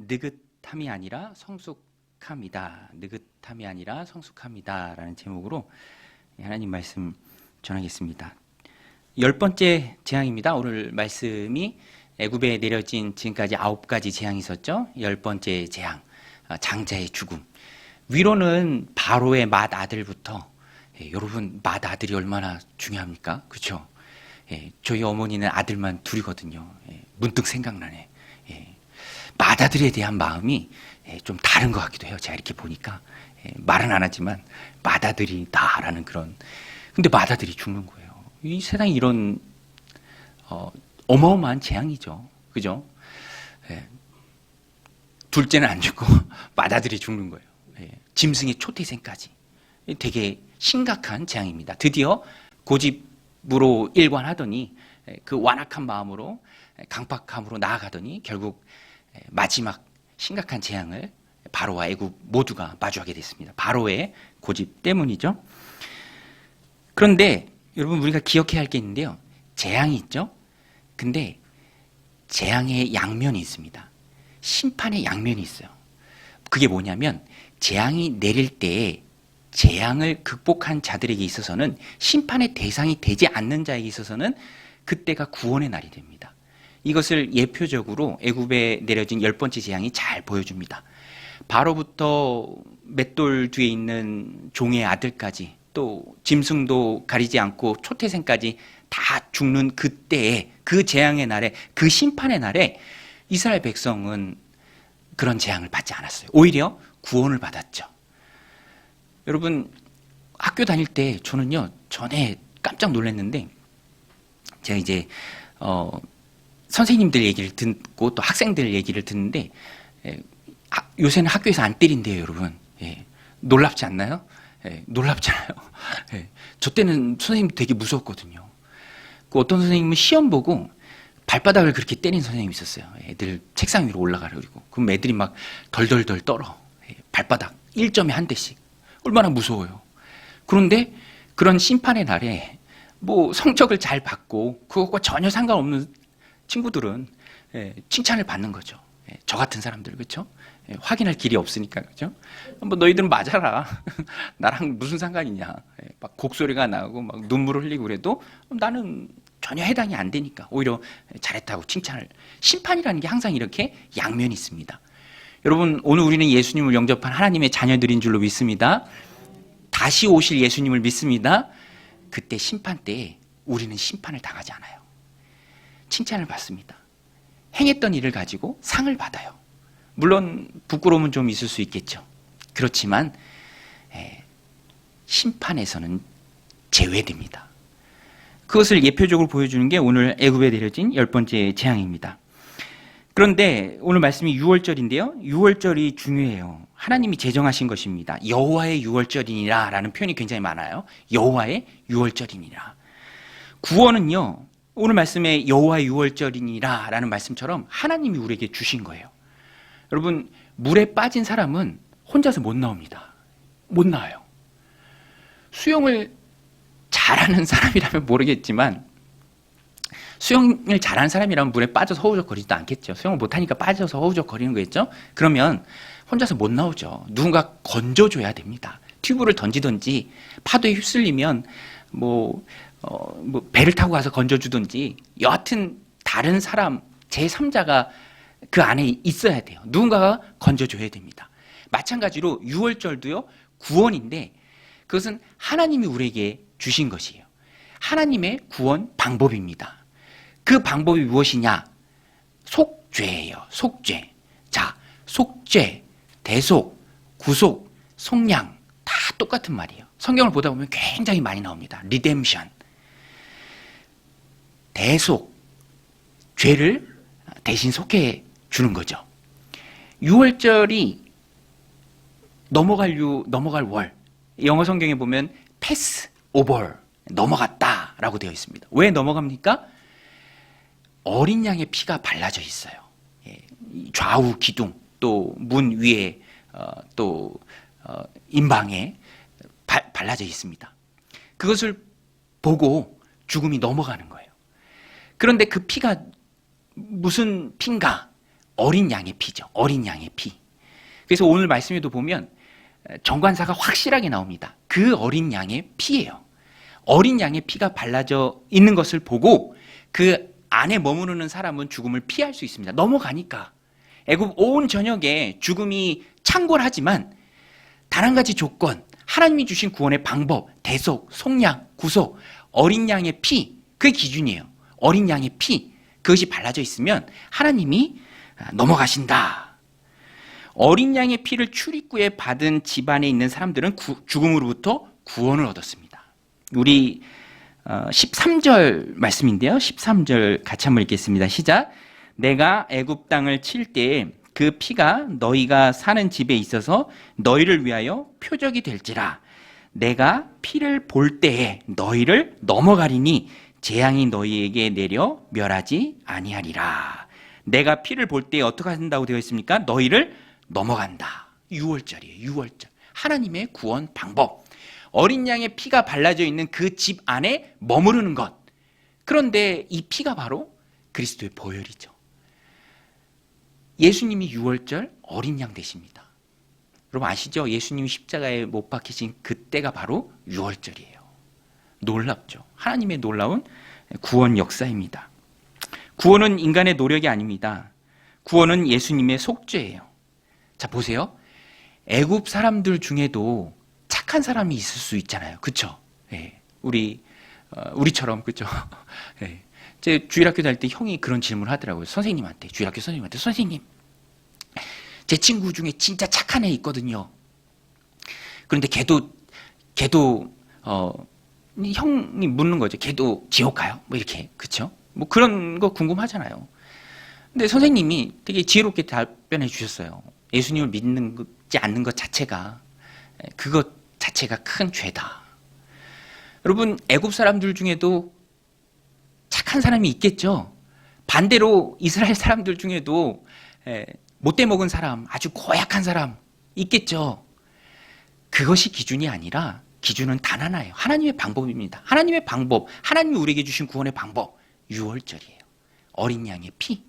느긋함이 아니라 성숙함이다. 느긋함이 아니라 성숙함이다 라는 제목으로 하나님 말씀 전하겠습니다. 10번째 재앙입니다. 오늘 말씀이 애굽에 내려진 지금까지 9가지 재앙이 있었죠. 10번째 재앙, 장자의 죽음. 위로는 바로의 맏아들부터, 여러분 맏아들이 얼마나 중요합니까? 그렇죠? 저희 어머니는 아들만 둘이거든요. 문득 생각나네. 맏아들에 대한 마음이 좀 다른 것 같기도 해요. 제가 이렇게 보니까 말은 안 하지만 맏아들이다라는 그런. 근데 맏아들이 죽는 거예요. 이 세상에 이런 어마어마한 재앙이죠. 그죠? 둘째는 안 죽고 맏아들이 죽는 거예요. 짐승의 초태생까지. 되게 심각한 재앙입니다. 드디어 고집으로 일관하더니 그 완악한 마음으로 강팍함으로 나아가더니 결국 마지막 심각한 재앙을 바로와 애굽 모두가 마주하게 됐습니다. 바로의 고집 때문이죠. 그런데 여러분 우리가 기억해야 할 게 있는데요. 재앙이 있죠. 근데 재앙의 양면이 있습니다. 심판의 양면이 있어요. 그게 뭐냐면 재앙이 내릴 때에 재앙을 극복한 자들에게 있어서는 심판의 대상이 되지 않는 자에게 있어서는 그때가 구원의 날이 됩니다. 이것을 예표적으로 애굽에 내려진 10번째 재앙이 잘 보여줍니다. 바로부터 맷돌 뒤에 있는 종의 아들까지 또 짐승도 가리지 않고 초태생까지 다 죽는 그때에 그 재앙의 날에 그 심판의 날에 이스라엘 백성은 그런 재앙을 받지 않았어요. 오히려 구원을 받았죠. 여러분 학교 다닐 때 저는요 전에 깜짝 놀랐는데 제가 이제 선생님들 얘기를 듣고 또 학생들 얘기를 듣는데 요새는 학교에서 안 때린대요, 여러분. 놀랍지 않나요? 놀랍잖아요. 저 때는 선생님 되게 무서웠거든요. 그 어떤 선생님은 시험 보고 발바닥을 그렇게 때린 선생님이 있었어요. 애들 책상 위로 올라가라 그러고. 그럼 애들이 막 덜덜덜 떨어. 발바닥 1점에 한 대씩. 얼마나 무서워요. 그런데 그런 심판의 날에 뭐 성적을 잘 받고 그것과 전혀 상관없는 친구들은 칭찬을 받는 거죠. 저 같은 사람들, 그렇죠? 확인할 길이 없으니까, 그렇죠? 뭐 너희들은 맞아라. 나랑 무슨 상관이냐. 막 곡소리가 나고 막 눈물을 흘리고 그래도 나는 전혀 해당이 안 되니까 오히려 잘했다고 칭찬을. 심판이라는 게 항상 이렇게 양면이 있습니다. 여러분 오늘 우리는 예수님을 영접한 하나님의 자녀들인 줄로 믿습니다. 다시 오실 예수님을 믿습니다. 그때 심판 때에 우리는 심판을 당하지 않아요. 칭찬을 받습니다. 행했던 일을 가지고 상을 받아요. 물론 부끄러움은 좀 있을 수 있겠죠. 그렇지만 심판에서는 제외됩니다. 그것을 예표적으로 보여주는 게 오늘 애굽에 내려진 10번째 재앙입니다. 그런데 오늘 말씀이 유월절인데요. 유월절이 중요해요. 하나님이 제정하신 것입니다. 여호와의 유월절이니라 라는 표현이 굉장히 많아요. 여호와의 유월절이니라. 구원은요. 오늘 말씀에 여호와의 유월절이니라 라는 말씀처럼 하나님이 우리에게 주신 거예요. 여러분 물에 빠진 사람은 혼자서 못 나옵니다. 못 나와요. 수영을 잘하는 사람이라면 모르겠지만 수영을 잘하는 사람이라면 물에 빠져서 허우적거리지도 않겠죠. 수영을 못하니까 빠져서 허우적거리는 거겠죠. 그러면 혼자서 못 나오죠. 누군가 건져줘야 됩니다. 튜브를 던지든지 파도에 휩쓸리면 배를 타고 가서 건져주든지 여하튼 다른 사람 제3자가 그 안에 있어야 돼요. 누군가가 건져줘야 됩니다. 마찬가지로 유월절도요 구원인데 그것은 하나님이 우리에게 주신 것이에요. 하나님의 구원 방법입니다. 그 방법이 무엇이냐? 속죄예요. 속죄. 자, 속죄, 대속, 구속, 속량 다 똑같은 말이에요. 성경을 보다 보면 굉장히 많이 나옵니다. 리뎀션. 대속, 죄를 대신 속해 주는 거죠. 유월절이 넘어갈 월. 영어 성경에 보면 패스 오버, 넘어갔다라고 되어 있습니다. 왜 넘어갑니까? 어린 양의 피가 발라져 있어요. 좌우 기둥, 또 문 위에, 또 임방에 발라져 있습니다. 그것을 보고 죽음이 넘어가는 거예요. 그런데 그 피가 무슨 피인가? 어린 양의 피죠. 어린 양의 피. 그래서 오늘 말씀에도 보면 정관사가 확실하게 나옵니다. 그 어린 양의 피예요. 어린 양의 피가 발라져 있는 것을 보고 그 안에 머무르는 사람은 죽음을 피할 수 있습니다. 넘어가니까. 애굽 온 전역에 죽음이 창궐하지만 단 한 가지 조건, 하나님이 주신 구원의 방법, 대속, 속량, 구속, 어린 양의 피, 그게 기준이에요. 어린 양의 피, 그것이 발라져 있으면 하나님이 넘어가신다. 어린 양의 피를 출입구에 받은 집안에 있는 사람들은 죽음으로부터 구원을 얻었습니다. 우리 13절 말씀인데요. 13절 같이 한번 읽겠습니다. 시작. 내가 애굽 땅을 칠 때에 그 피가 너희가 사는 집에 있어서 너희를 위하여 표적이 될지라. 내가 피를 볼 때에 너희를 넘어가리니 재앙이 너희에게 내려 멸하지 아니하리라. 내가 피를 볼 때에 어떻게 한다고 되어 있습니까? 너희를 넘어간다. 6월절이에요. 6월절. 하나님의 구원 방법. 어린 양의 피가 발라져 있는 그 집 안에 머무르는 것. 그런데 이 피가 바로 그리스도의 보혈이죠. 예수님이 6월절 어린 양 되십니다. 여러분 아시죠? 예수님이 십자가에 못 박히신 그때가 바로 6월절이에요. 놀랍죠? 하나님의 놀라운 구원 역사입니다. 구원은 인간의 노력이 아닙니다. 구원은 예수님의 속죄예요. 자, 보세요. 애굽 사람들 중에도 착한 사람이 있을 수 있잖아요. 그렇죠? 예. 우리처럼 그렇죠? 예. 제 주일학교 다닐 때 형이 그런 질문을 하더라고요. 선생님한테, 주일학교 선생님한테, 선생님, 제 친구 중에 진짜 착한 애 있거든요. 그런데 걔도 형이 묻는 거죠. 걔도 지옥 가요? 뭐 이렇게, 그렇죠? 뭐 그런 거 궁금하잖아요. 근데 선생님이 되게 지혜롭게 답변해 주셨어요. 예수님을 믿지 않는 것 자체가, 그것 자체가 큰 죄다. 여러분, 애굽 사람들 중에도 착한 사람이 있겠죠. 반대로 이스라엘 사람들 중에도 못돼 먹은 사람, 아주 고약한 사람 있겠죠. 그것이 기준이 아니라 기준은 단 하나예요. 하나님의 방법입니다. 하나님의 방법, 하나님이 우리에게 주신 구원의 방법, 6월절이에요. 어린 양의 피,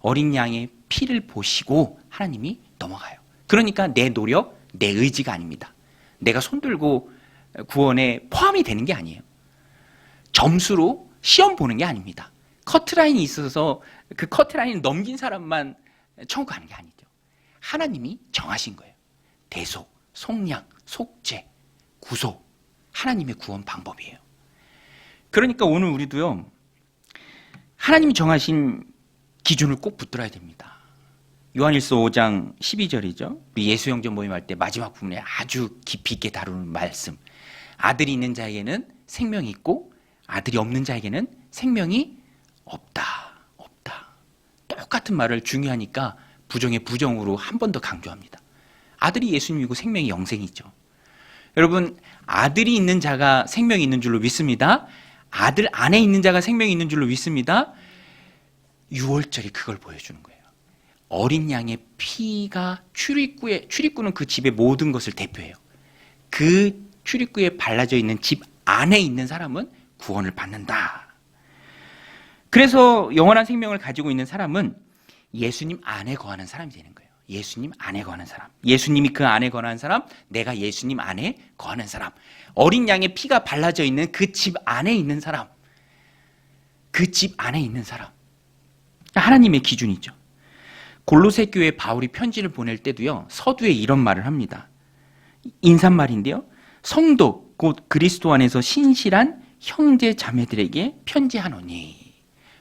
어린 양의 피를 보시고 하나님이 넘어가요. 그러니까 내 노력, 내 의지가 아닙니다. 내가 손들고 구원에 포함이 되는 게 아니에요. 점수로 시험 보는 게 아닙니다. 커트라인이 있어서 그 커트라인을 넘긴 사람만 천국 가는 게 아니죠. 하나님이 정하신 거예요. 대속, 속량, 속죄, 구속, 하나님의 구원 방법이에요. 그러니까 오늘 우리도요, 하나님이 정하신 기준을 꼭 붙들어야 됩니다. 요한일서 5장 12절이죠. 우리 예수영전 모임할 때 마지막 부분에 아주 깊이 있게 다루는 말씀. 아들이 있는 자에게는 생명이 있고 아들이 없는 자에게는 생명이 없다. 똑같은 말을 중요하니까 부정의 부정으로 한 번 더 강조합니다. 아들이 예수님이고 생명이 영생이죠. 여러분, 아들이 있는 자가 생명이 있는 줄로 믿습니다. 아들 안에 있는 자가 생명이 있는 줄로 믿습니다. 6월절이 그걸 보여주는 거예요. 어린 양의 피가 출입구는 그 집의 모든 것을 대표해요. 그 출입구에 발라져 있는 집 안에 있는 사람은 구원을 받는다. 그래서 영원한 생명을 가지고 있는 사람은 예수님 안에 거하는 사람이 되는 거예요. 예수님 안에 거하는 사람. 예수님이 그 안에 거하는 사람, 내가 예수님 안에 거하는 사람. 어린 양의 피가 발라져 있는 그 집 안에 있는 사람. 그 집 안에 있는 사람. 하나님의 기준이죠. 골로새 교회 바울이 편지를 보낼 때도요, 서두에 이런 말을 합니다. 인사말인데요. 성도 곧 그리스도 안에서 신실한 형제 자매들에게 편지하노니.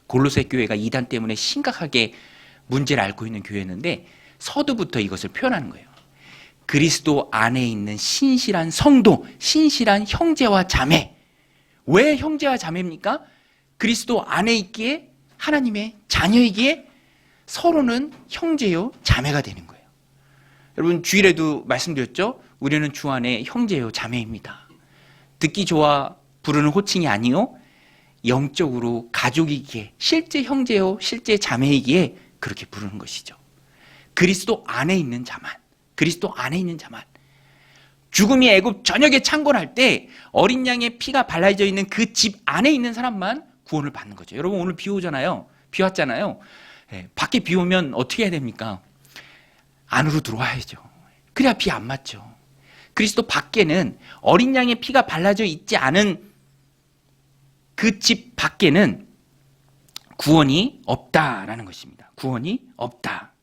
골로새 교회가 이단 때문에 심각하게 문제를 앓고 있는 교회였는데 서두부터 이것을 표현하는 거예요. 그리스도 안에 있는 신실한 성도, 신실한 형제와 자매. 왜 형제와 자매입니까? 그리스도 안에 있기에, 하나님의 자녀이기에 서로는 형제요 자매가 되는 거예요. 여러분, 주일에도 말씀드렸죠? 우리는 주 안에 형제요 자매입니다. 듣기 좋아 부르는 호칭이 아니요, 영적으로 가족이기에, 실제 형제요 실제 자매이기에 그렇게 부르는 것이죠. 그리스도 안에 있는 자만, 그리스도 안에 있는 자만. 죽음이 애굽 전역에 창궐할 때 어린 양의 피가 발라져 있는 그 집 안에 있는 사람만 구원을 받는 거죠. 여러분, 오늘 비 오잖아요. 비 왔잖아요. 밖에 비 오면 어떻게 해야 됩니까? 안으로 들어와야죠. 그래야 비 안 맞죠. 그리스도 밖에는 어린 양의 피가 발라져 있지 않은 그 집 밖에는 구원이 없다라는 것입니다. 구원이 없다.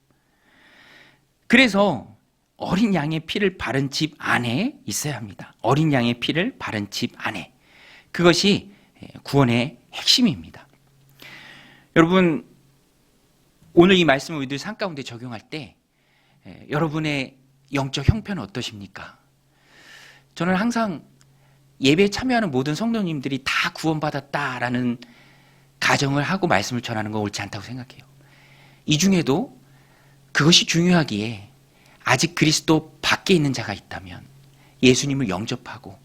그래서 어린 양의 피를 바른 집 안에 있어야 합니다. 어린 양의 피를 바른 집 안에. 그것이 구원의 핵심입니다. 여러분, 오늘 이 말씀을 우리들 삶 가운데 적용할 때 여러분의 영적 형편은 어떠십니까? 저는 항상 예배에 참여하는 모든 성도님들이 다 구원받았다라는 가정을 하고 말씀을 전하는 건 옳지 않다고 생각해요. 이 중에도 그것이 중요하기에 아직 그리스도 밖에 있는 자가 있다면 예수님을 영접하고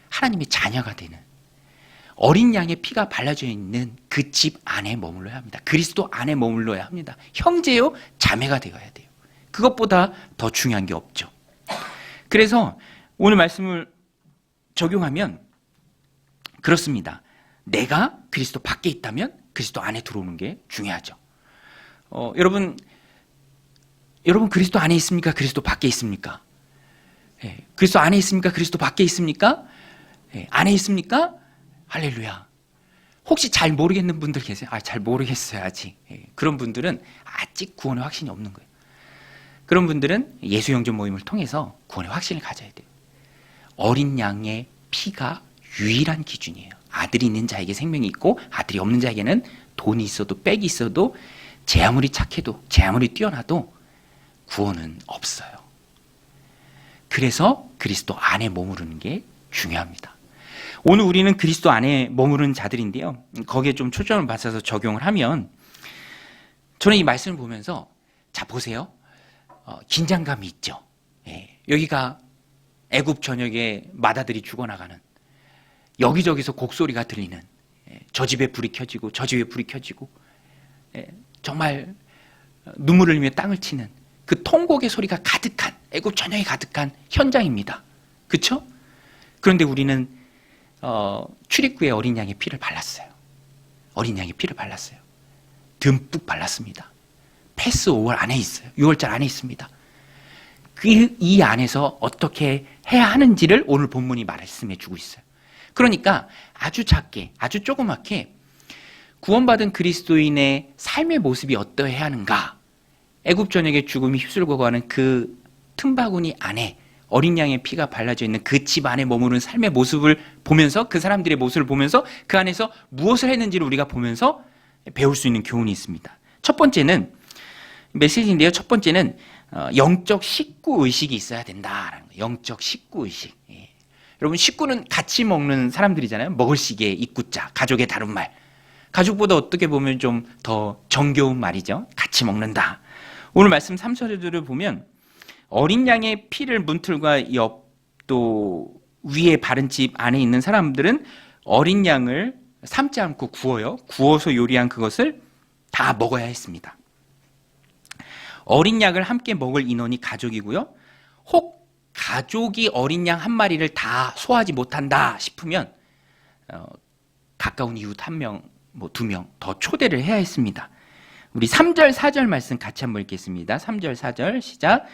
하나님의 자녀가 되는 어린 양의 피가 발라져 있는 그 집 안에 머물러야 합니다. 그리스도 안에 머물러야 합니다. 형제요, 자매가 되어야 돼요. 그것보다 더 중요한 게 없죠. 그래서 오늘 말씀을 적용하면 그렇습니다. 내가 그리스도 밖에 있다면 그리스도 안에 들어오는 게 중요하죠. 여러분 그리스도 안에 있습니까? 그리스도 밖에 있습니까? 그리스도 안에 있습니까? 그리스도 밖에 있습니까? 안에 있습니까? 할렐루야. 혹시 잘 모르겠는 분들 계세요? 잘 모르겠어요, 아직. 그런 분들은 아직 구원의 확신이 없는 거예요. 그런 분들은 예수 영접 모임을 통해서 구원의 확신을 가져야 돼요. 어린 양의 피가 유일한 기준이에요. 아들이 있는 자에게 생명이 있고 아들이 없는 자에게는 돈이 있어도 빽이 있어도 제 아무리 착해도 제 아무리 뛰어나도 구원은 없어요. 그래서 그리스도 안에 머무르는 게 중요합니다. 오늘 우리는 그리스도 안에 머무르는 자들인데요. 거기에 좀 초점을 맞춰서 적용을 하면 저는 이 말씀을 보면서 자 보세요. 긴장감이 있죠. 여기가 애굽 전역에 마다들이 죽어나가는 여기저기서 곡소리가 들리는 저 집에 불이 켜지고 저 집에 불이 켜지고 정말 눈물을 흘리며 땅을 치는 그 통곡의 소리가 가득한 애굽 전역에 가득한 현장입니다. 그렇죠? 그런데 우리는 출입구에 어린 양의 피를 발랐어요. 어린 양의 피를 발랐어요. 듬뿍 발랐습니다. 패스 5월 안에 있어요. 6월절 안에 있습니다. 이 안에서 어떻게 해야 하는지를 오늘 본문이 말씀해 주고 있어요. 그러니까 아주 작게, 아주 조그맣게 구원받은 그리스도인의 삶의 모습이 어떠해야 하는가? 애굽 전역의 죽음이 휩쓸고 가는 그 틈바구니 안에 어린 양의 피가 발라져 있는 그 집 안에 머무는 삶의 모습을 보면서 그 사람들의 모습을 보면서 그 안에서 무엇을 했는지를 우리가 보면서 배울 수 있는 교훈이 있습니다. 첫 번째는 메시지인데요. 첫 번째는 영적 식구 의식이 있어야 된다라는 거예요. 영적 식구 의식. 여러분 식구는 같이 먹는 사람들이잖아요. 먹을 시기의 입구자, 가족의 다른 말. 가족보다 어떻게 보면 좀 더 정겨운 말이죠. 같이 먹는다. 오늘 말씀 3절을 보면 어린 양의 피를 문틀과 옆 또 위에 바른 집 안에 있는 사람들은 어린 양을 삶지 않고 구워요. 구워서 요리한 그것을 다 먹어야 했습니다. 어린 양을 함께 먹을 인원이 가족이고요. 혹 가족이 어린 양 한 마리를 다 소화하지 못한다 싶으면 가까운 이웃 한 명, 뭐 2명 더 초대를 해야 했습니다. 우리 3절, 4절 말씀 같이 한번 읽겠습니다. 3절, 4절 시작.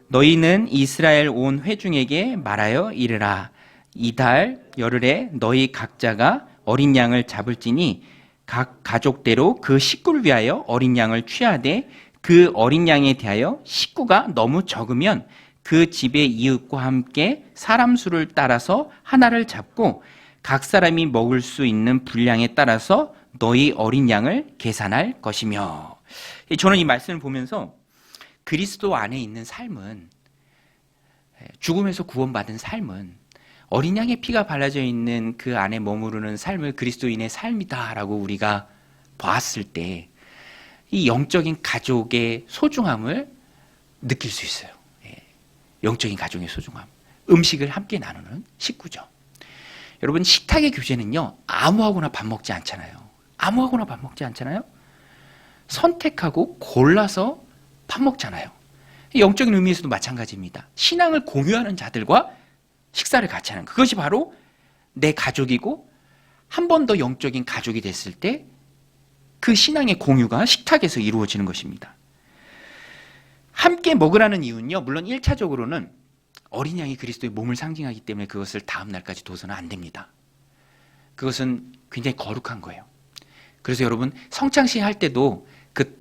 너희는 이스라엘 온 회중에게 말하여 이르라. 이달 열흘에 너희 각자가 어린 양을 잡을지니 각 가족대로 그 식구를 위하여 어린 양을 취하되 그 어린 양에 대하여 식구가 너무 적으면 그 집의 이웃과 함께 사람 수를 따라서 하나를 잡고 각 사람이 먹을 수 있는 분량에 따라서 너희 어린 양을 계산할 것이며. 저는 이 말씀을 보면서 그리스도 안에 있는 삶은, 죽음에서 구원받은 삶은 어린 양의 피가 발라져 있는 그 안에 머무르는 삶을 그리스도인의 삶이다라고 우리가 봤을 때 이 영적인 가족의 소중함을 느낄 수 있어요. 영적인 가족의 소중함. 음식을 함께 나누는 식구죠. 여러분 식탁의 교제는요, 아무하고나 밥 먹지 않잖아요. 아무하고나 밥 먹지 않잖아요. 선택하고 골라서 밥 먹잖아요. 영적인 의미에서도 마찬가지입니다. 신앙을 공유하는 자들과 식사를 같이 하는, 그것이 바로 내 가족이고 한 번 더 영적인 가족이 됐을 때 그 신앙의 공유가 식탁에서 이루어지는 것입니다. 함께 먹으라는 이유는요, 물론 1차적으로는 어린 양이 그리스도의 몸을 상징하기 때문에 그것을 다음 날까지 둬서는 안 됩니다. 그것은 굉장히 거룩한 거예요. 그래서 여러분, 성창식 할 때도 그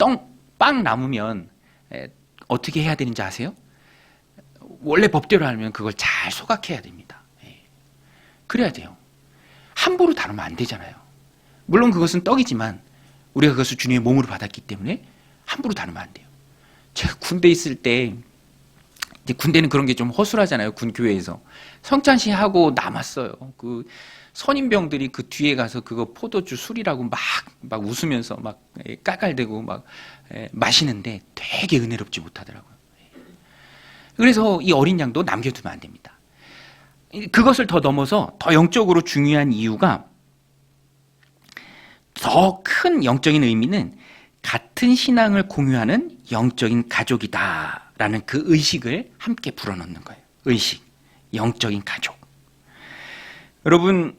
빵 남으면 어떻게 해야 되는지 아세요? 원래 법대로 하면 그걸 잘 소각해야 됩니다. 그래야 돼요. 함부로 다루면 안 되잖아요. 물론 그것은 떡이지만 우리가 그것을 주님의 몸으로 받았기 때문에 함부로 다루면 안 돼요. 제가 군대 있을 때, 이제 군대는 그런 게 좀 허술하잖아요. 군교회에서. 성찬식 하고 남았어요. 그 선임병들이 그 뒤에 가서 그거 포도주 술이라고 막 웃으면서 막 깔깔대고 막 마시는데 되게 은혜롭지 못하더라고요. 그래서 이 어린 양도 남겨두면 안 됩니다. 그것을 더 넘어서 더 영적으로 중요한 이유가, 더 큰 영적인 의미는 같은 신앙을 공유하는 영적인 가족이다라는 그 의식을 함께 불어넣는 거예요. 의식, 영적인 가족. 여러분,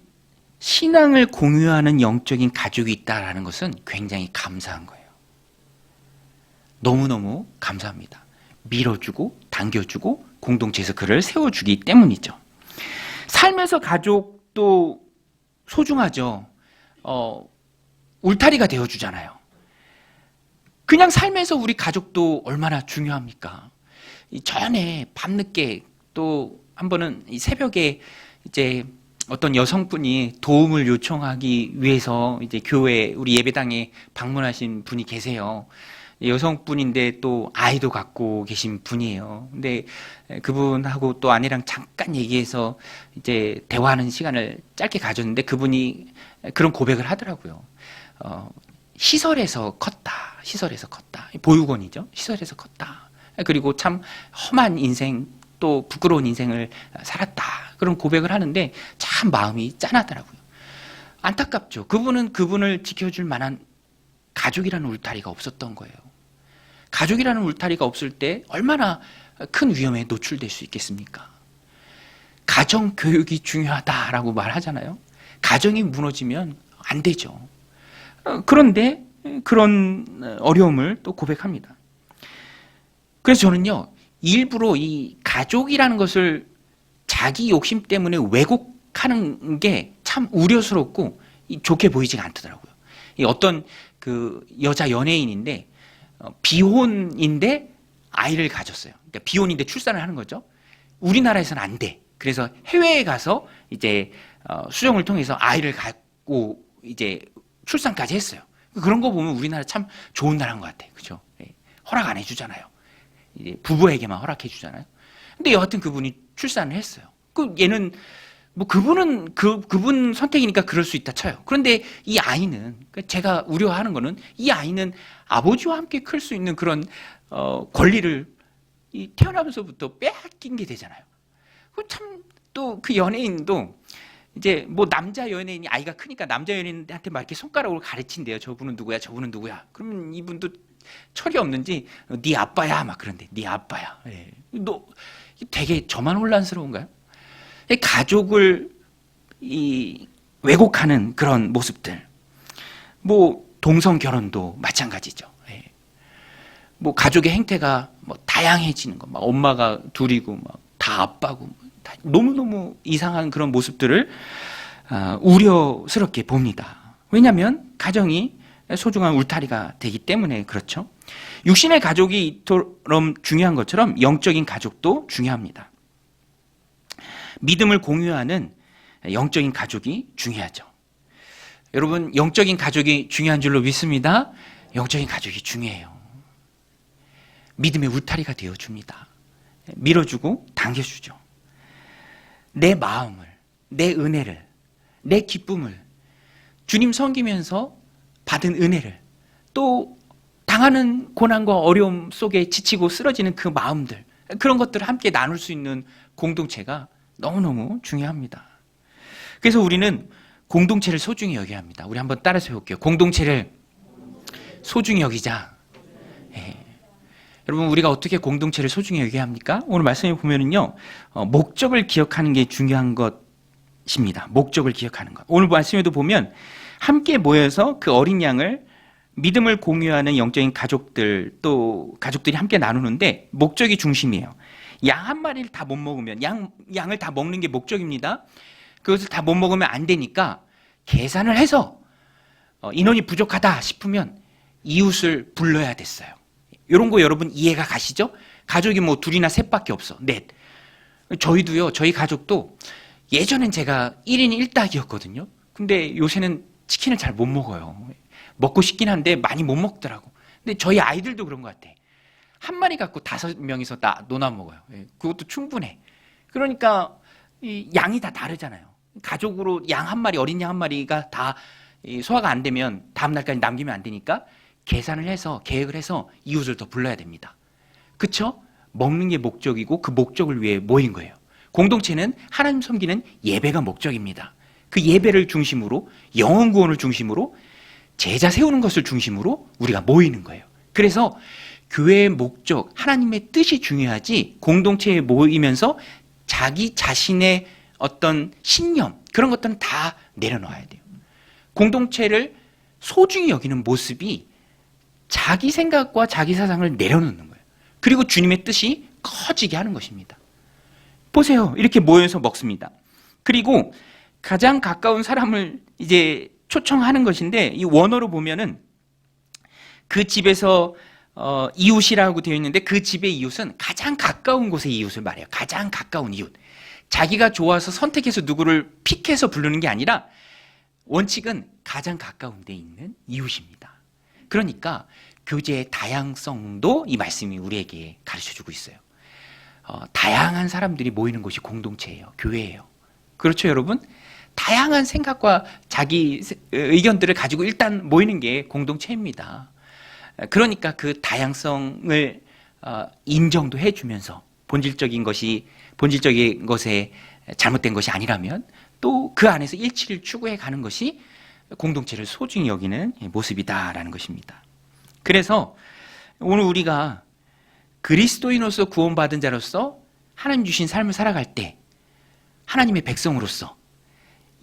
신앙을 공유하는 영적인 가족이 있다라는 것은 굉장히 감사한 거예요. 너무너무 감사합니다. 밀어주고 당겨주고 공동체에서 그를 세워주기 때문이죠. 삶에서 가족도 소중하죠. 울타리가 되어주잖아요. 그냥 삶에서 우리 가족도 얼마나 중요합니까? 전에 밤늦게 또 한 번은 이 새벽에 이제 어떤 여성분이 도움을 요청하기 위해서 이제 교회 우리 예배당에 방문하신 분이 계세요. 여성분인데 또 아이도 갖고 계신 분이에요. 근데 그분하고 또 아내랑 잠깐 얘기해서 이제 대화하는 시간을 짧게 가졌는데 그분이 그런 고백을 하더라고요. 시설에서 컸다. 시설에서 컸다. 보육원이죠. 시설에서 컸다. 그리고 참 험한 인생, 또 부끄러운 인생을 살았다. 그런 고백을 하는데 참 마음이 짠하더라고요. 안타깝죠. 그분은 그분을 지켜줄 만한 가족이라는 울타리가 없었던 거예요. 가족이라는 울타리가 없을 때 얼마나 큰 위험에 노출될 수 있겠습니까? 가정 교육이 중요하다라고 말하잖아요. 가정이 무너지면 안 되죠. 그런데 그런 어려움을 또 고백합니다. 그래서 저는요, 일부러 이 가족이라는 것을 자기 욕심 때문에 왜곡하는 게 참 우려스럽고 좋게 보이지가 않더라고요. 어떤 그 여자 연예인인데 비혼인데 아이를 가졌어요. 그러니까 비혼인데 출산을 하는 거죠. 우리나라에서는 안 돼. 그래서 해외에 가서 이제 수정을 통해서 아이를 갖고 이제 출산까지 했어요. 그런 거 보면 우리나라 참 좋은 나라인 것 같아요. 그죠? 허락 안 해주잖아요. 이제 부부에게만 허락해 주잖아요. 근데 여하튼 그분이 출산을 했어요. 얘는 뭐 그분 선택이니까 그럴 수 있다 쳐요. 그런데 이 아이는, 제가 우려하는 거는 이 아이는 아버지와 함께 클 수 있는 그런 권리를 태어나면서부터 빼앗긴 게 되잖아요. 참 또 그 연예인도 이제 뭐 남자 연예인이 아이가 크니까 남자 연예인한테 막 이렇게 손가락으로 가르친대요. 저분은 누구야, 저분은 누구야. 그러면 이분도 철이 없는지 네 아빠야 막 그런데 네 아빠야. 예. 너 되게 저만 혼란스러운가요? 가족을 왜곡하는 그런 모습들. 뭐 동성 결혼도 마찬가지죠. 예. 뭐 가족의 행태가 뭐 다양해지는 거, 막 엄마가 둘이고 막 다 아빠고 다 너무너무 이상한 그런 모습들을 우려스럽게 봅니다. 왜냐하면 가정이 소중한 울타리가 되기 때문에 그렇죠. 육신의 가족이 이처럼 중요한 것처럼 영적인 가족도 중요합니다. 믿음을 공유하는 영적인 가족이 중요하죠. 여러분, 영적인 가족이 중요한 줄로 믿습니다. 영적인 가족이 중요해요. 믿음의 울타리가 되어줍니다. 밀어주고 당겨주죠. 내 마음을, 내 은혜를, 내 기쁨을, 주님 섬기면서 받은 은혜를, 또 당하는 고난과 어려움 속에 지치고 쓰러지는 그 마음들, 그런 것들을 함께 나눌 수 있는 공동체가 너무너무 중요합니다. 그래서 우리는 공동체를 소중히 여겨야 합니다. 우리 한번 따라서 해볼게요. 공동체를 소중히 여기자. 예. 여러분, 우리가 어떻게 공동체를 소중히 여겨야 합니까? 오늘 말씀에 보면은요, 목적을 기억하는 게 중요한 것입니다. 목적을 기억하는 것. 오늘 말씀에도 보면 함께 모여서 그 어린 양을 믿음을 공유하는 영적인 가족들, 또 가족들이 함께 나누는데 목적이 중심이에요. 양 한 마리를 다 못 먹으면, 양을 다 먹는 게 목적입니다. 그것을 다 못 먹으면 안 되니까 계산을 해서 인원이 부족하다 싶으면 이웃을 불러야 됐어요. 이런 거 여러분 이해가 가시죠? 가족이 뭐 둘이나 셋밖에 없어. 넷. 저희도요, 저희 가족도 예전엔 제가 1인 1닭이었거든요. 근데 요새는 치킨을 잘 못 먹어요. 먹고 싶긴 한데 많이 못 먹더라고. 근데 저희 아이들도 그런 것 같아. 한 마리 갖고 5명이서 다 나눠 먹어요. 그것도 충분해. 그러니까 이 양이 다 다르잖아요. 가족으로 양 한 마리, 어린 양 한 마리가 다 소화가 안 되면 다음 날까지 남기면 안 되니까 계산을 해서, 계획을 해서 이웃을 더 불러야 됩니다. 그쵸? 먹는 게 목적이고 그 목적을 위해 모인 거예요. 공동체는 하나님 섬기는 예배가 목적입니다. 그 예배를 중심으로, 영혼 구원을 중심으로, 제자 세우는 것을 중심으로 우리가 모이는 거예요. 그래서 교회의 목적, 하나님의 뜻이 중요하지 공동체에 모이면서 자기 자신의 어떤 신념, 그런 것들은 다 내려놓아야 돼요. 공동체를 소중히 여기는 모습이 자기 생각과 자기 사상을 내려놓는 거예요. 그리고 주님의 뜻이 커지게 하는 것입니다. 보세요. 이렇게 모여서 먹습니다. 그리고 가장 가까운 사람을 이제 초청하는 것인데, 이 원어로 보면은 그 집에서 이웃이라고 되어 있는데 그 집의 이웃은 가장 가까운 곳의 이웃을 말해요. 가장 가까운 이웃. 자기가 좋아서 선택해서 누구를 픽해서 부르는 게 아니라 원칙은 가장 가까운 데 있는 이웃입니다. 그러니까 교제의 다양성도 이 말씀이 우리에게 가르쳐주고 있어요. 다양한 사람들이 모이는 곳이 공동체예요. 교회예요. 그렇죠, 여러분? 다양한 생각과 자기 의견들을 가지고 일단 모이는 게 공동체입니다. 그러니까 그 다양성을 인정도 해주면서 본질적인 것에 잘못된 것이 아니라면 또 그 안에서 일치를 추구해 가는 것이 공동체를 소중히 여기는 모습이다라는 것입니다. 그래서 오늘 우리가 그리스도인으로서 구원받은 자로서 하나님 주신 삶을 살아갈 때 하나님의 백성으로서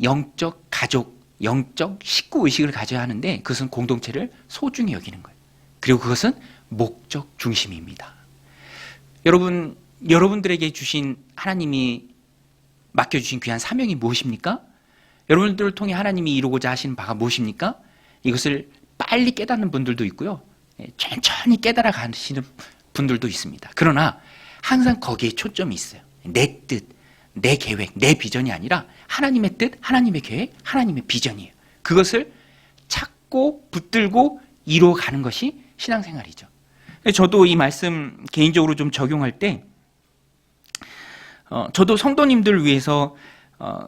영적 가족, 영적 식구 의식을 가져야 하는데 그것은 공동체를 소중히 여기는 거예요. 그리고 그것은 목적 중심입니다. 여러분들에게 주신 하나님이 맡겨주신 귀한 사명이 무엇입니까? 여러분들을 통해 하나님이 이루고자 하시는 바가 무엇입니까? 이것을 빨리 깨닫는 분들도 있고요. 천천히 깨달아 가시는 분들도 있습니다. 그러나 항상 거기에 초점이 있어요. 내 뜻, 내 계획, 내 비전이 아니라 하나님의 뜻, 하나님의 계획, 하나님의 비전이에요. 그것을 찾고 붙들고 이루어가는 것이 신앙생활이죠. 저도 이 말씀 개인적으로 좀 적용할 때 저도 성도님들을 위해서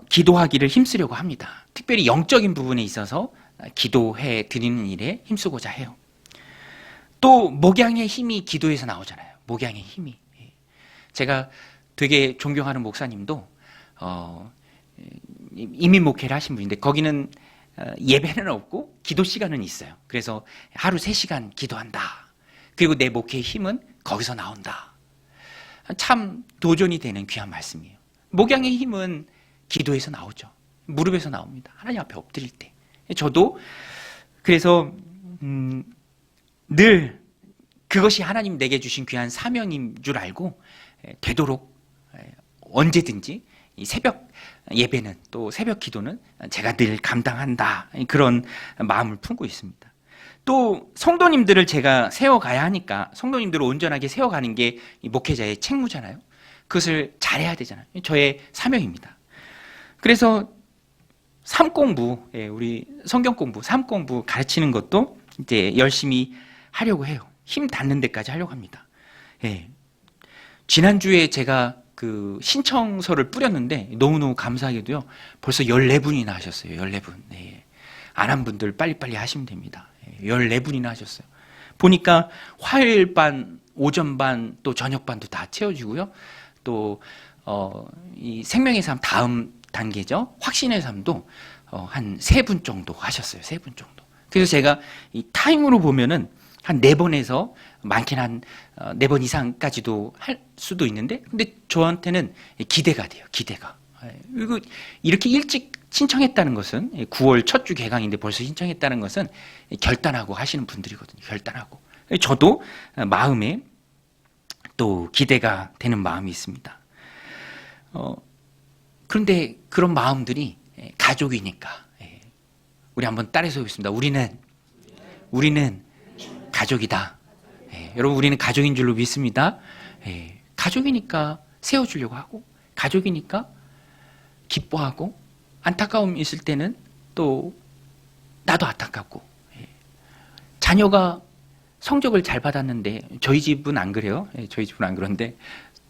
기도하기를 힘쓰려고 합니다. 특별히 영적인 부분에 있어서 기도해 드리는 일에 힘쓰고자 해요. 또 목양의 힘이 기도에서 나오잖아요. 목양의 힘이. 제가 되게 존경하는 목사님도 이민 목회를 하신 분인데 거기는 예배는 없고 기도 시간은 있어요. 그래서 하루 3시간 기도한다. 그리고 내 목회의 힘은 거기서 나온다. 참 도전이 되는 귀한 말씀이에요. 목양의 힘은 기도에서 나오죠. 무릎에서 나옵니다. 하나님 앞에 엎드릴 때. 저도 그래서 늘 그것이 하나님 내게 주신 귀한 사명인 줄 알고 되도록 언제든지 이 새벽 예배는 또 새벽 기도는 제가 늘 감당한다. 그런 마음을 품고 있습니다. 또 성도님들을 제가 세워가야 하니까 성도님들을 온전하게 세워가는 게 목회자의 책무잖아요. 그것을 잘해야 되잖아요. 저의 사명입니다. 그래서 삶 공부, 우리 성경 공부, 삶 공부 가르치는 것도 이제 열심히 하려고 해요. 힘 닿는 데까지 하려고 합니다. 지난주에 제가 그 신청서를 뿌렸는데 너무너무 감사하게도요. 벌써 14분이나 하셨어요. 14분. 안 한 분들 빨리빨리 하시면 됩니다. 14분이나 하셨어요. 보니까 화요일 반, 오전 반, 또 저녁 반도 다 채워지고요. 또 이 생명의 삶 다음 단계죠. 확신의 삶도 한 3분 정도 하셨어요. 3분 정도. 그래서 제가 이 타임으로 보면은 한 4번에서 많게는 한 4번 이상까지도 할 수도 있는데 근데 저한테는 기대가 돼요. 기대가. 그리고 이렇게 일찍 신청했다는 것은 9월 첫 주 개강인데 벌써 신청했다는 것은 결단하고 하시는 분들이거든요. 결단하고. 저도 마음에 또 기대가 되는 마음이 있습니다. 그런데 그런 마음들이 가족이니까 우리 한번 따라서 보겠습니다. 우리는 가족이다. 여러분 우리는 가족인 줄로 믿습니다. 가족이니까 세워주려고 하고 가족이니까 기뻐하고 안타까움이 있을 때는 또 나도 안타깝고 자녀가 성적을 잘 받았는데 저희 집은 안 그래요. 저희 집은 안 그런데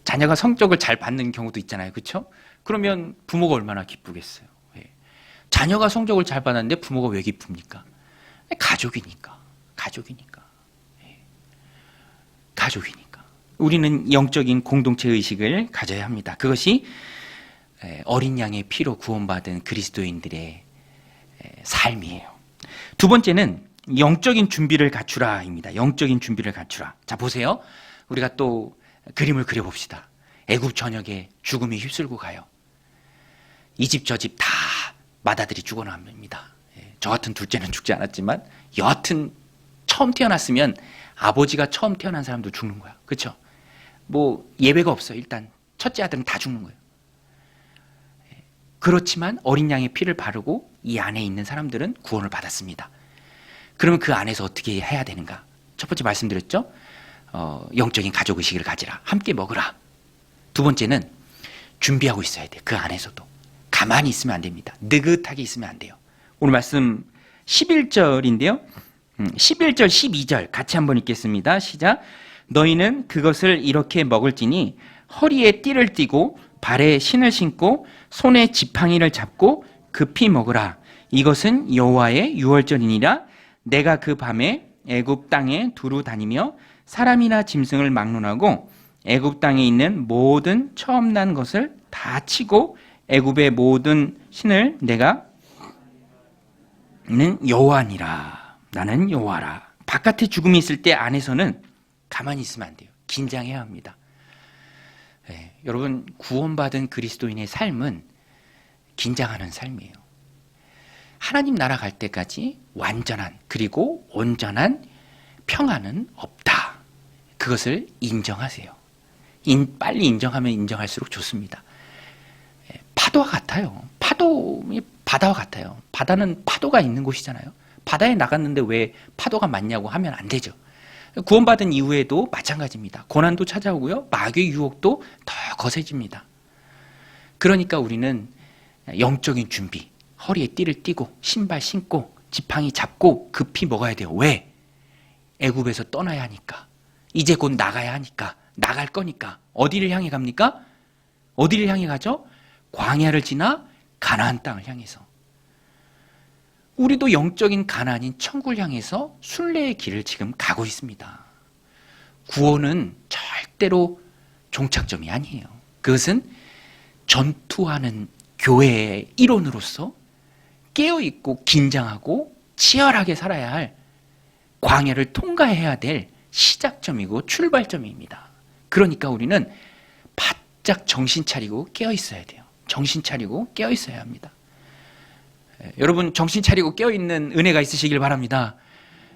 자녀가 성적을 잘 받는 경우도 있잖아요. 그렇죠? 그러면 부모가 얼마나 기쁘겠어요. 자녀가 성적을 잘 받았는데 부모가 왜 기쁩니까? 가족이니까. 우리는 영적인 공동체 의식을 가져야 합니다. 그것이 어린 양의 피로 구원받은 그리스도인들의 삶이에요. 두 번째는 영적인 준비를 갖추라입니다. 영적인 준비를 갖추라. 자, 보세요. 우리가 또 그림을 그려봅시다. 애굽 전역에 죽음이 휩쓸고 가요. 이 집 저 집 다 맏아들이 죽어납니다. 저 같은 둘째는 죽지 않았지만 여하튼 처음 태어났으면 아버지가 처음 태어난 사람도 죽는 거야. 그렇죠? 뭐 예외가 없어. 일단 첫째 아들은 다 죽는 거예요. 그렇지만 어린 양의 피를 바르고 이 안에 있는 사람들은 구원을 받았습니다. 그러면 그 안에서 어떻게 해야 되는가? 첫 번째 말씀드렸죠? 영적인 가족의식을 가지라. 함께 먹으라. 두 번째는 준비하고 있어야 돼. 그 안에서도. 가만히 있으면 안 됩니다. 느긋하게 있으면 안 돼요. 오늘 말씀 11절인데요. 11절, 12절 같이 한번 읽겠습니다. 시작. 너희는 그것을 이렇게 먹을지니 허리에 띠를 띠고 발에 신을 신고 손에 지팡이를 잡고 급히 먹으라. 이것은 여호와의 유월절이니라. 내가 그 밤에 애굽 땅에 두루 다니며 사람이나 짐승을 막론하고 애굽 땅에 있는 모든 처음 난 것을 다 치고 애굽의 모든 신을 내가 는 여호와니라. 나는 여호와라. 바깥에 죽음이 있을 때 안에서는 가만히 있으면 안 돼요. 긴장해야 합니다. 여러분 구원받은 그리스도인의 삶은 긴장하는 삶이에요. 하나님 나라 갈 때까지 완전한 그리고 온전한 평안은 없다. 그것을 인정하세요. 빨리 인정하면 인정할수록 좋습니다. 파도와 같아요. 파도이 바다와 같아요. 바다는 파도가 있는 곳이잖아요. 바다에 나갔는데 왜 파도가 많냐고 하면 안 되죠. 구원받은 이후에도 마찬가지입니다. 고난도 찾아오고요. 마귀의 유혹도 더 거세집니다. 그러니까 우리는 영적인 준비, 허리에 띠를 띠고 신발 신고 지팡이 잡고 급히 먹어야 돼요. 왜? 애굽에서 떠나야 하니까. 이제 곧 나가야 하니까. 나갈 거니까. 어디를 향해 갑니까? 어디를 향해 가죠? 광야를 지나 가나안 땅을 향해서. 우리도 영적인 가나안인 천국을 향해서 순례의 길을 지금 가고 있습니다. 구원은 절대로 종착점이 아니에요. 그것은 전투하는 교회의 일원으로서 깨어있고 긴장하고 치열하게 살아야 할 광야를 통과해야 될 시작점이고 출발점입니다. 그러니까 우리는 바짝 정신 차리고 깨어 있어야 돼요. 정신 차리고 깨어 있어야 합니다. 여러분 정신 차리고 깨어 있는 은혜가 있으시길 바랍니다.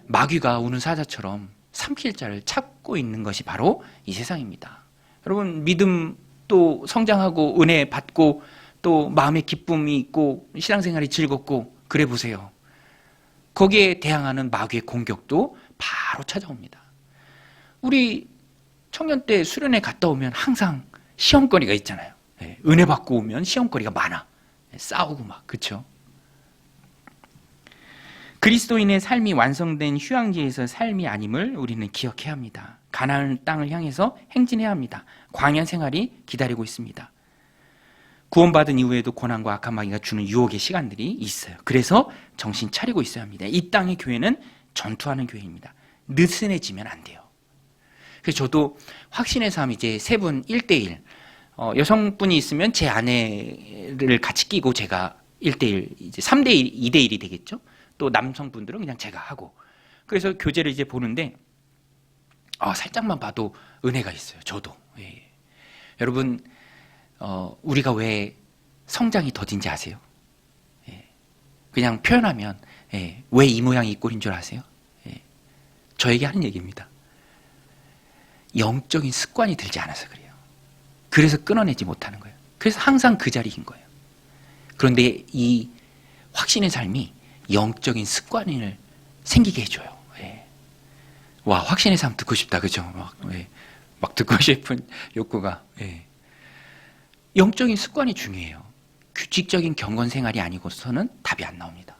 마귀가 우는 사자처럼 삼킬 자를 찾고 있는 것이 바로 이 세상입니다. 여러분 믿음 또 성장하고 은혜 받고 또 마음의 기쁨이 있고 신앙생활이 즐겁고 그래 보세요. 거기에 대항하는 마귀의 공격도 바로 찾아옵니다. 우리 청년 때 수련회 갔다 오면 항상 시험거리가 있잖아요. 은혜 받고 오면 시험거리가 많아. 싸우고 막 그렇죠. 그리스도인의 삶이 완성된 휴양지에서 삶이 아님을 우리는 기억해야 합니다. 가나안 땅을 향해서 행진해야 합니다. 광야 생활이 기다리고 있습니다. 구원받은 이후에도 고난과 악한 마귀가 주는 유혹의 시간들이 있어요. 그래서 정신 차리고 있어야 합니다. 이 땅의 교회는 전투하는 교회입니다. 느슨해지면 안 돼요. 그래서 저도 확신의 삶 이제 세 분 1대1 여성분이 있으면 제 아내를 같이 끼고 제가 1대1 이제 3대1 2대1이 되겠죠. 또 남성분들은 그냥 제가 하고 그래서 교제를 이제 보는데 살짝만 봐도 은혜가 있어요. 저도 여러분 우리가 왜 성장이 더딘지 아세요? 그냥 표현하면 왜 이 모양이 이 꼴인 줄 아세요? 저에게 하는 얘기입니다. 영적인 습관이 들지 않아서 그래요. 그래서 끊어내지 못하는 거예요. 그래서 항상 그 자리인 거예요. 그런데 이 확신의 삶이 영적인 습관을 생기게 해줘요. 와, 확신의 삶 듣고 싶다, 그죠? 막 듣고 싶은 욕구가. 영적인 습관이 중요해요. 규칙적인 경건 생활이 아니고서는 답이 안 나옵니다.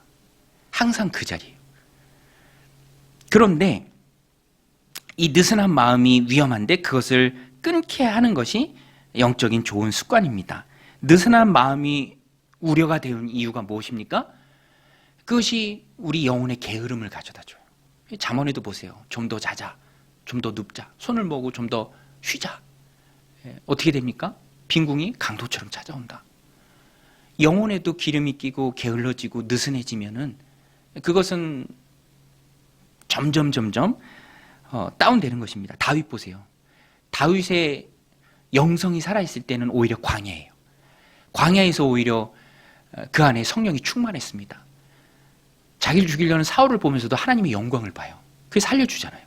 항상 그 자리예요. 그런데 이 느슨한 마음이 위험한데 그것을 끊게 하는 것이 영적인 좋은 습관입니다. 느슨한 마음이 우려가 되는 이유가 무엇입니까? 그것이 우리 영혼의 게으름을 가져다 줘요. 잠언에도 보세요. 좀 더 자자, 좀 더 눕자, 손을 모으고 좀 더 쉬자. 어떻게 됩니까? 빈궁이 강도처럼 찾아온다. 영혼에도 기름이 끼고 게을러지고 느슨해지면은 그것은 점점 다운되는 것입니다. 다윗 보세요. 다윗의 영성이 살아있을 때는 오히려 광야예요. 광야에서 오히려 그 안에 성령이 충만했습니다. 자기를 죽이려는 사울을 보면서도 하나님의 영광을 봐요. 그래서 살려주잖아요.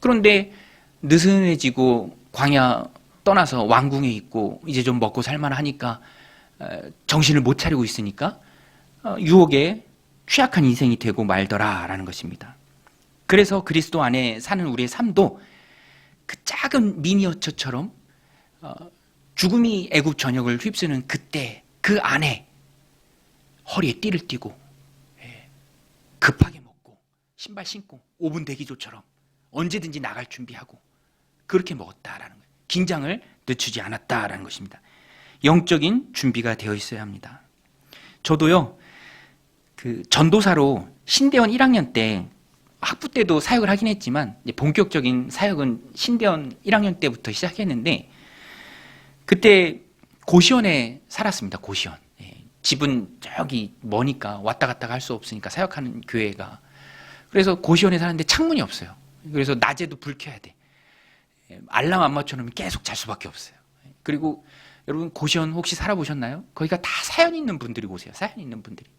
그런데 느슨해지고 광야 떠나서 왕궁에 있고 이제 좀 먹고 살만하니까 정신을 못 차리고 있으니까 유혹에 취약한 인생이 되고 말더라라는 것입니다. 그래서 그리스도 안에 사는 우리의 삶도 그 작은 미니어처처럼 죽음이 애굽 전역을 휩쓰는 그때 그 안에 허리에 띠를 띠고 급하게 먹고 신발 신고 5분 대기조처럼 언제든지 나갈 준비하고 그렇게 먹었다라는 거예요. 긴장을 늦추지 않았다라는 것입니다. 영적인 준비가 되어 있어야 합니다. 저도요, 그 전도사로 신대원 1학년 때 학부 때도 사역을 하긴 했지만 이제 본격적인 사역은 신대원 1학년 때부터 시작했는데 그때 고시원에 살았습니다. 고시원. 집은 저기 머니까 왔다 갔다 할 수 없으니까 사역하는 교회가. 그래서 고시원에 사는데 창문이 없어요. 그래서 낮에도 불 켜야 돼. 알람 안 맞춰놓으면 계속 잘 수밖에 없어요. 그리고 여러분 고시원 혹시 살아보셨나요? 거기가 다 사연 있는 분들이 오세요. 사연 있는 분들이.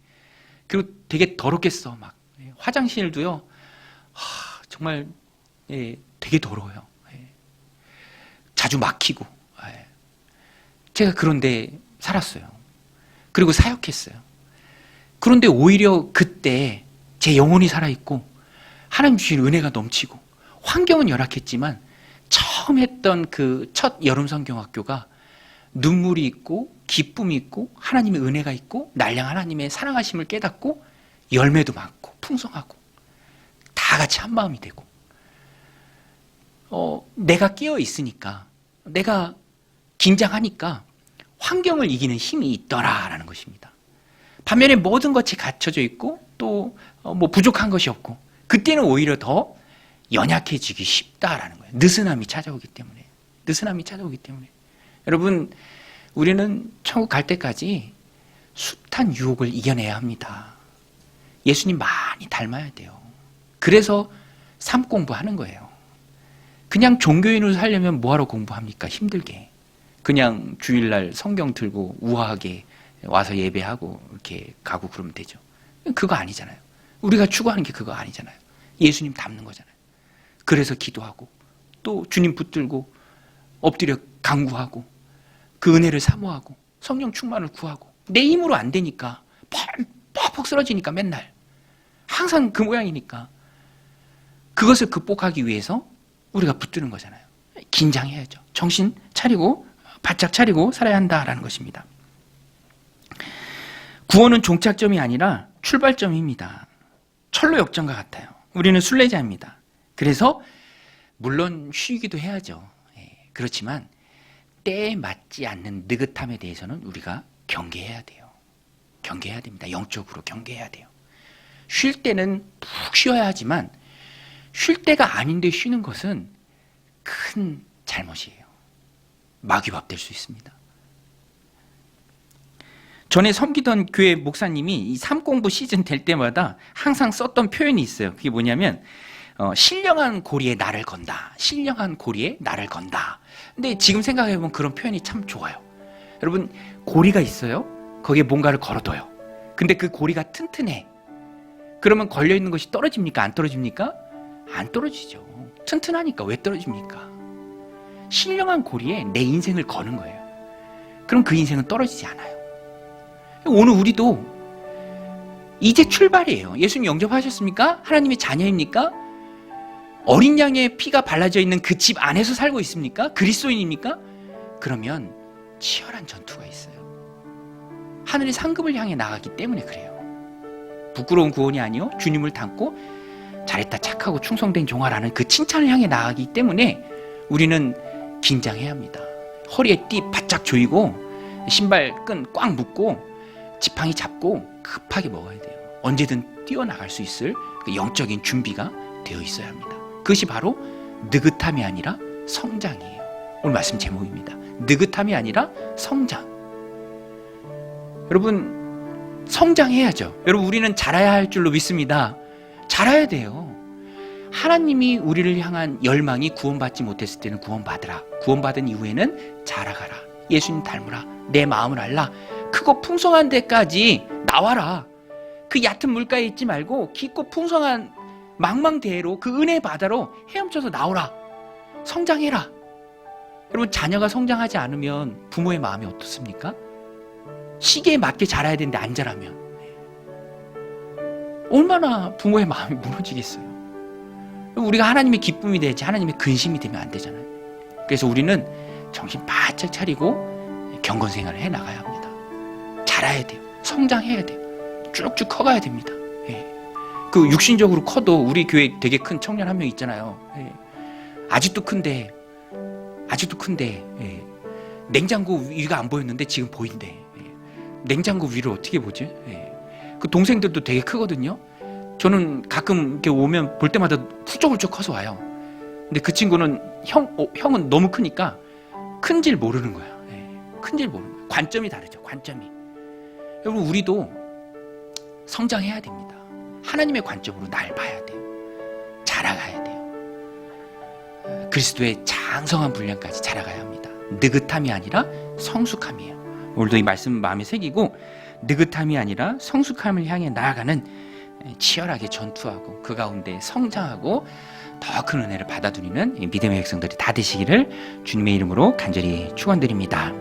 그리고 되게 더럽겠어. 막 화장실도요. 정말 되게 더러워요. 자주 막히고. 제가 그런데 살았어요. 그리고 사역했어요. 그런데 오히려 그때 제 영혼이 살아있고 하나님 주신 은혜가 넘치고 환경은 열악했지만 처음 했던 그 첫 여름 성경학교가 눈물이 있고 기쁨이 있고 하나님의 은혜가 있고 날량 하나님의 사랑하심을 깨닫고 열매도 많고 풍성하고 다 같이 한 마음이 되고 내가 깨어 있으니까 내가 긴장하니까 환경을 이기는 힘이 있더라라는 것입니다. 반면에 모든 것이 갖춰져 있고 또 뭐 부족한 것이 없고 그때는 오히려 더 연약해지기 쉽다라는 거예요. 느슨함이 찾아오기 때문에. 여러분, 우리는 천국 갈 때까지 숱한 유혹을 이겨내야 합니다. 예수님 많이 닮아야 돼요. 그래서 삶 공부하는 거예요. 그냥 종교인으로 살려면 뭐하러 공부합니까? 힘들게. 그냥 주일날 성경 들고 우아하게 와서 예배하고 이렇게 가고 그러면 되죠. 그거 아니잖아요. 우리가 추구하는 게 그거 아니잖아요. 예수님 닮는 거잖아요. 그래서 기도하고 또 주님 붙들고 엎드려 간구하고 그 은혜를 사모하고 성령 충만을 구하고 내 힘으로 안 되니까 퍽퍽 쓰러지니까 맨날 항상 그 모양이니까 그것을 극복하기 위해서 우리가 붙드는 거잖아요. 긴장해야죠. 정신 차리고 바짝 차리고 살아야 한다라는 것입니다. 구원은 종착점이 아니라 출발점입니다. 철로 역전과 같아요. 우리는 순례자입니다. 그래서 물론 쉬기도 해야죠. 그렇지만 때에 맞지 않는 느긋함에 대해서는 우리가 경계해야 돼요. 경계해야 됩니다. 영적으로 경계해야 돼요. 쉴 때는 푹 쉬어야 하지만 쉴 때가 아닌데 쉬는 것은 큰 잘못이에요. 마귀밥 될 수 있습니다. 전에 섬기던 교회 목사님이 이 삶공부 시즌 될 때마다 항상 썼던 표현이 있어요. 그게 뭐냐면 신령한 고리에 나를 건다. 신령한 고리에 나를 건다. 근데 지금 생각해보면 그런 표현이 참 좋아요. 여러분 고리가 있어요. 거기에 뭔가를 걸어둬요. 근데 그 고리가 튼튼해. 그러면 걸려있는 것이 떨어집니까? 안 떨어집니까? 안 떨어지죠. 튼튼하니까 왜 떨어집니까? 신령한 고리에 내 인생을 거는 거예요. 그럼 그 인생은 떨어지지 않아요. 오늘 우리도 이제 출발이에요. 예수님 영접하셨습니까? 하나님의 자녀입니까? 어린 양의 피가 발라져 있는 그 집 안에서 살고 있습니까? 그리스도인입니까? 그러면 치열한 전투가 있어요. 하늘의 상급을 향해 나가기 때문에 그래요. 부끄러운 구원이 아니요, 주님을 닮고 잘했다 착하고 충성된 종아라는 그 칭찬을 향해 나가기 때문에 우리는 긴장해야 합니다. 허리에 띠 바짝 조이고 신발 끈 꽉 묶고 지팡이 잡고 급하게 먹어야 돼요. 언제든 뛰어나갈 수 있을 그 영적인 준비가 되어 있어야 합니다. 그것이 바로 느긋함이 아니라 성장이에요. 오늘 말씀 제목입니다. 느긋함이 아니라 성장. 여러분, 성장해야죠. 여러분, 우리는 자라야 할 줄로 믿습니다. 자라야 돼요. 하나님이 우리를 향한 열망이 구원받지 못했을 때는 구원받으라. 구원받은 이후에는 자라가라. 예수님 닮으라. 내 마음을 알라. 크고 풍성한 데까지 나와라. 그 얕은 물가에 있지 말고 깊고 풍성한 망망대해로 그 은혜 바다로 헤엄쳐서 나오라. 성장해라. 여러분, 자녀가 성장하지 않으면 부모의 마음이 어떻습니까? 시기에 맞게 자라야 되는데 안 자라면 얼마나 부모의 마음이 무너지겠어요. 우리가 하나님의 기쁨이 되지 하나님의 근심이 되면 안 되잖아요. 그래서 우리는 정신 바짝 차리고 경건생활을 해나가야 합니다. 자라야 돼요. 성장해야 돼요. 쭉쭉 커가야 됩니다. 그 육신적으로 커도 우리 교회 되게 큰 청년 한 명 있잖아요. 아직도 큰데 냉장고 위가 안 보였는데 지금 보인대. 냉장고 위를 어떻게 보지? 그 동생들도 되게 크거든요. 저는 가끔 이렇게 오면 볼 때마다 훌쩍훌쩍 커서 와요. 근데 그 친구는 형은 너무 크니까 큰 줄 모르는 거야. 큰 줄 모르는 거야. 관점이 다르죠. 관점이. 여러분, 우리도 성장해야 됩니다. 하나님의 관점으로 날 봐야 돼요. 자라가야 돼요. 그리스도의 장성한 분량까지 자라가야 합니다. 느긋함이 아니라 성숙함이에요. 오늘도 이 말씀 마음에 새기고 느긋함이 아니라 성숙함을 향해 나아가는 치열하게 전투하고 그 가운데 성장하고 더 큰 은혜를 받아들이는 믿음의 백성들이 다 되시기를 주님의 이름으로 간절히 축원드립니다.